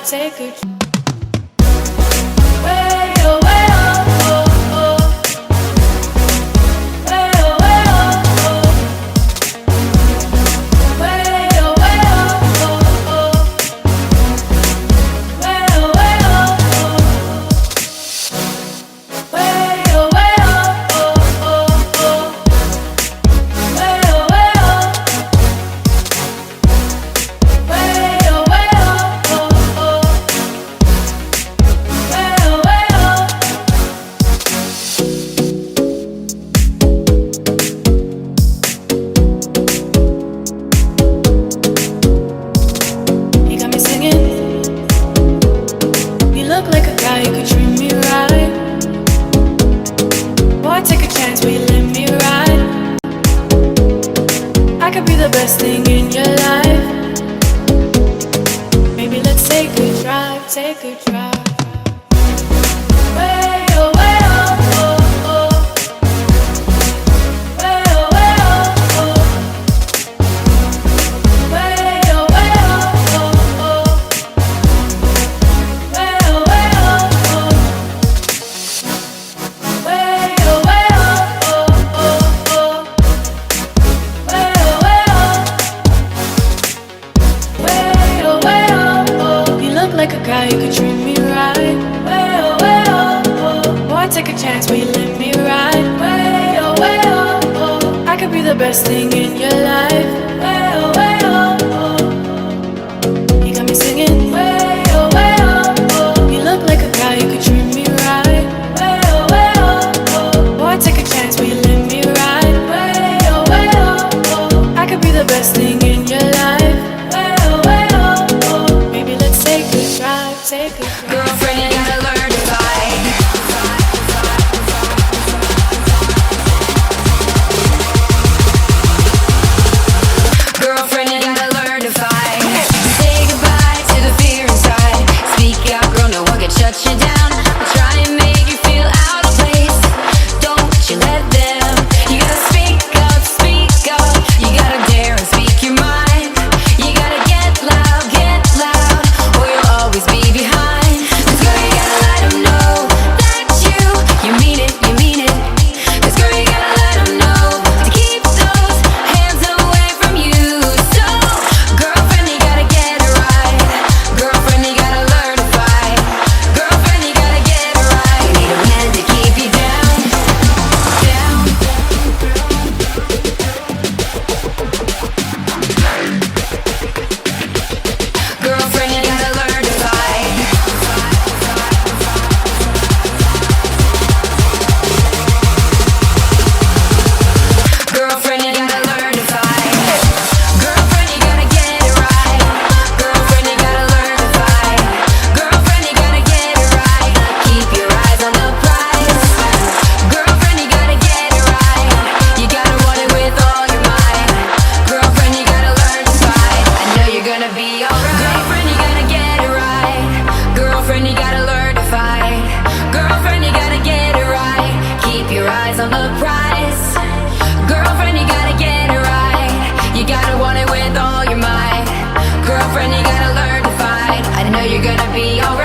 take a way, oh, way, oh, oh, oh. Way, oh, way, oh, oh. Way, oh, way, oh, oh, oh. Way, oh, way, oh, oh. Way, oh, way, oh, oh, oh. Way, oh, way, oh. Way, oh, way, oh, oh, oh. Way, oh, way, oh. You got me singing. You look like a guy who could treat me right. Boy, take a chance, will you let me ride? I could be the best thing in your life. Maybe let's take a drive, take a drive. Way, oh, way, oh, oh, oh. Way, oh, way, oh, oh. Way, oh, way, oh, oh, oh. Way, oh, way, oh, oh. Way, oh, way, oh, oh, oh. Way, oh, way, oh. Way, oh, way, oh, oh. You look like a guy who could treat me right. Way, oh, way, oh, oh. Boy, take a chance, will you let me ride? Way, oh, way, oh, oh. I could be the best thing in your life. Way, oh, way, oh, oh. You got me singing. Way, oh, way, oh, oh. You look like a guy who could treat me right. Way, oh, way, oh, oh. Boy, take a chance, will you let me ride? Way, oh, way, oh, oh. I could be the best thing in your life. Way, oh, way, oh, oh. Maybe let's take a drive, take a drive. Girlfriend, you gotta learn to fight. Girlfriend, you gotta learn to fight. Say goodbye to the fear inside. Speak out, girl, no one can shut you down. Try and make you feel out of place. Don't you let them. You gotta speak up, speak up. You gotta dare and speak your mind. You gotta get loud, or you'll always be behind. Cause girl, you gotta let them know that you mean it, you mean it. Cause girl, you gotta let them know to keep those hands away from you. So, girlfriend, you gotta get it right. Girlfriend, you gotta learn to fight. Girlfriend, you gotta get it right. You need a man to keep you down, down. Girlfriend, you gotta learn to fight. Girlfriend, you gotta learn to fight. Girlfriend, you gotta get it right. Girlfriend, you gotta learn to fight. Girlfriend, you gotta get it right. Keep your eyes on the prize. Girlfriend, you gotta get it right. You gotta want it with all your might. Girlfriend, you gotta learn to fight. I know you're gonna be alright. Girlfriend, you gotta get it right. Girlfriend, you gotta learn to fight. Girlfriend, you gotta get it right. Keep your eyes on the prize. Girlfriend, you gotta get it right. You gotta want it with all your might. Girlfriend, you gotta learn to fight. I know you're gonna be alright.